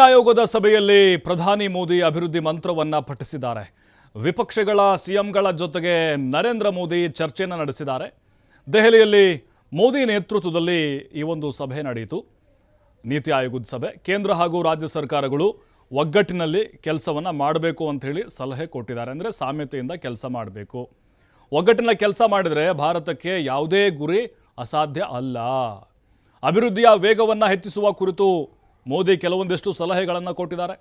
ಆಯೋಗದ ಸಭೆಯಲ್ಲಿ ಪ್ರಧಾನಿ ಮೋದಿ ಅಭಿವೃದ್ಧಿ ಮಂತ್ರವನ್ನ ಪಠಿಸಿದ್ದಾರೆ. ವಿಪಕ್ಷಗಳ ಸಿಎಂಗಳ ಜೊತೆಗೆ ನರೇಂದ್ರ ಮೋದಿ ಚರ್ಚೆಯನ್ನು ನಡೆಸಿದ್ದಾರೆ. ದೆಹಲಿಯಲ್ಲಿ ಮೋದಿ ನೇತೃತ್ವದಲ್ಲಿ ಈ ಒಂದು ಸಭೆ ನಡೆಯಿತು. ನೀತಿ ಆಯೋಗದ ಸಭೆ. ಕೇಂದ್ರ ಹಾಗೂ ರಾಜ್ಯ ಸರ್ಕಾರಗಳು ಒಗ್ಗಟ್ಟಿನಲ್ಲಿ ಕೆಲಸವನ್ನ ಮಾಡಬೇಕು ಅಂತ ಹೇಳಿ ಸಲಹೆ ಕೊಟ್ಟಿದ್ದಾರೆ. ಅಂದರೆ ಸಾಮ್ಯತೆಯಿಂದ ಕೆಲಸ ಮಾಡಬೇಕು. ಒಗ್ಗಟ್ಟಿನ ಕೆಲಸ ಮಾಡಿದರೆ ಭಾರತಕ್ಕೆ ಯಾವುದೇ ಗುರಿ ಅಸಾಧ್ಯ ಅಲ್ಲ. ಅಭಿವೃದ್ಧಿಯ ವೇಗವನ್ನು ಹೆಚ್ಚಿಸುವ ಕುರಿತು ಮೋದಿ ಕೆಲವೊಂದಿಷ್ಟು ಸಲಹೆಗಳನ್ನು ಕೊಟ್ಟಿದ್ದಾರೆ.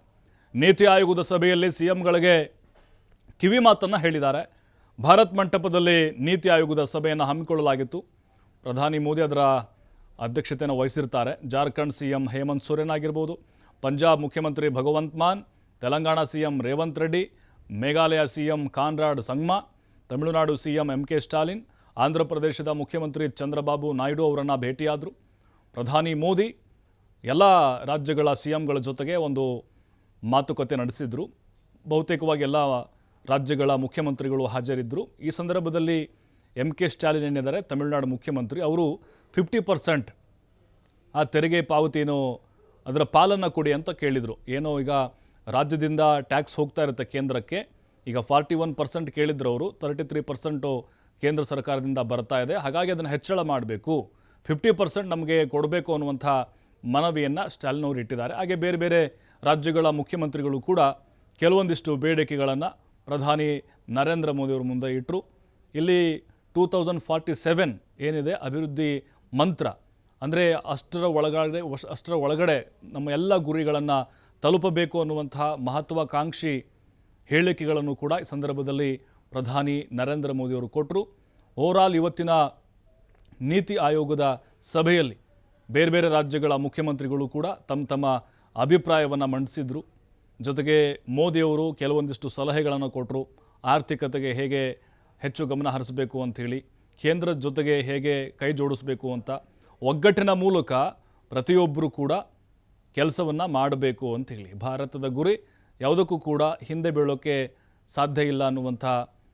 ನೀತಿ ಆಯೋಗದ ಸಭೆಯಲ್ಲಿ ಸಿಎಂಗಳಿಗೆ ಕಿವಿ ಮಾತನ್ನು ಹೇಳಿದ್ದಾರೆ. ಭಾರತ್ ಮಂಟಪದಲ್ಲಿ ನೀತಿ ಆಯೋಗದ ಸಭೆಯನ್ನು ಹಮ್ಮಿಕೊಳ್ಳಲಾಗಿತ್ತು. ಪ್ರಧಾನಿ ಮೋದಿ ಅದರ ಅಧ್ಯಕ್ಷತೆಯನ್ನು ವಹಿಸಿರ್ತಾರೆ. ಜಾರ್ಖಂಡ್ ಸಿಎಂ ಹೇಮಂತ್ ಸೊರೇನ್ ಆಗಿರ್ಬೋದು, ಪಂಜಾಬ್ ಮುಖ್ಯಮಂತ್ರಿ Bhagwant Mann, Telangana CM Revanth Reddy, Meghalaya CM Conrad Sangma, Tamil Nadu CM MK Stalin, Andhra ಪ್ರದೇಶದ ಮುಖ್ಯಮಂತ್ರಿ ಚಂದ್ರಬಾಬು ನಾಯ್ಡು ಅವರನ್ನು ಭೇಟಿಯಾದರು. ಪ್ರಧಾನಿ ಮೋದಿ ಎಲ್ಲ ರಾಜ್ಯಗಳ ಸಿಎಂಗಳ ಜೊತೆಗೆ ಒಂದು ಮಾತುಕತೆ ನಡೆಸಿದರು. ಬಹುತೇಕವಾಗಿ ಎಲ್ಲ ರಾಜ್ಯಗಳ ಮುಖ್ಯಮಂತ್ರಿಗಳು ಹಾಜರಿದ್ದರು. ಈ ಸಂದರ್ಭದಲ್ಲಿ MK ಸ್ಟಾಲಿನ್ ಏನಿದ್ದಾರೆ, ತಮಿಳುನಾಡು ಮುಖ್ಯಮಂತ್ರಿ, ಅವರು 50% ಆ ತೆರಿಗೆ ಪಾವತಿಯನ್ನು ಅದರ ಪಾಲನ್ನು ಕೊಡಿ ಅಂತ ಕೇಳಿದರು. ಏನೋ ಈಗ ರಾಜ್ಯದಿಂದ ಟ್ಯಾಕ್ಸ್ ಹೋಗ್ತಾ ಇರುತ್ತೆ ಕೇಂದ್ರಕ್ಕೆ. ಈಗ 41% ಕೇಳಿದ್ರು ಅವರು, 33% ಕೇಂದ್ರ ಸರ್ಕಾರದಿಂದ ಬರ್ತಾ ಇದೆ. ಹಾಗಾಗಿ ಅದನ್ನು ಹೆಚ್ಚಳ ಮಾಡಬೇಕು, 50% ನಮಗೆ ಕೊಡಬೇಕು ಅನ್ನುವಂಥ ಮನವಿಯನ್ನು ಸ್ಟಾಲಿನ್ ಅವರು ಇಟ್ಟಿದ್ದಾರೆ. ಹಾಗೆ ಬೇರೆ ಬೇರೆ ರಾಜ್ಯಗಳ ಮುಖ್ಯಮಂತ್ರಿಗಳು ಕೂಡ ಕೆಲವೊಂದಿಷ್ಟು ಬೇಡಿಕೆಗಳನ್ನು ಪ್ರಧಾನಿ ನರೇಂದ್ರ ಮೋದಿಯವರು ಮುಂದೆ ಇಟ್ಟರು. ಇಲ್ಲಿ 2047 ಏನಿದೆ ಅಭಿವೃದ್ಧಿ ಮಂತ್ರ, ಅಂದರೆ ಅಷ್ಟರ ಒಳಗಡೆ ನಮ್ಮ ಎಲ್ಲ ಗುರಿಗಳನ್ನು ತಲುಪಬೇಕು ಅನ್ನುವಂತಹ ಮಹತ್ವಾಕಾಂಕ್ಷಿ ಹೇಳಿಕೆಗಳನ್ನು ಕೂಡ ಈ ಸಂದರ್ಭದಲ್ಲಿ ಪ್ರಧಾನಿ ನರೇಂದ್ರ ಮೋದಿಯವರು ಕೊಟ್ಟರು. ಓವರಾಲ್ ಇವತ್ತಿನ ನೀತಿ ಆಯೋಗದ ಸಭೆಯಲ್ಲಿ ಬೇರೆ ಬೇರೆ ರಾಜ್ಯಗಳ ಮುಖ್ಯಮಂತ್ರಿಗಳು ಕೂಡ ತಮ್ಮ ಅಭಿಪ್ರಾಯವನ್ನು ಮಂಡಿಸಿದರು. ಜೊತೆಗೆ ಮೋದಿಯವರು ಕೆಲವೊಂದಿಷ್ಟು ಸಲಹೆಗಳನ್ನು ಕೊಟ್ಟರು. ಆರ್ಥಿಕತೆಗೆ ಹೇಗೆ ಹೆಚ್ಚು ಗಮನ ಹರಿಸಬೇಕು ಅಂಥೇಳಿ, ಕೇಂದ್ರದ ಜೊತೆಗೆ ಹೇಗೆ ಕೈ ಜೋಡಿಸಬೇಕು ಅಂತ, ಒಗ್ಗಟ್ಟಿನ ಮೂಲಕ ಪ್ರತಿಯೊಬ್ಬರು ಕೂಡ ಕೆಲಸವನ್ನು ಮಾಡಬೇಕು ಅಂಥೇಳಿ, ಭಾರತದ ಗುರಿ ಯಾವುದಕ್ಕೂ ಕೂಡ ಹಿಂದೆ ಬೀಳೋಕ್ಕೆ ಸಾಧ್ಯ ಇಲ್ಲ ಅನ್ನುವಂಥ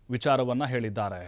ವಿಚಾರವನ್ನು ಹೇಳಿದ್ದಾರೆ.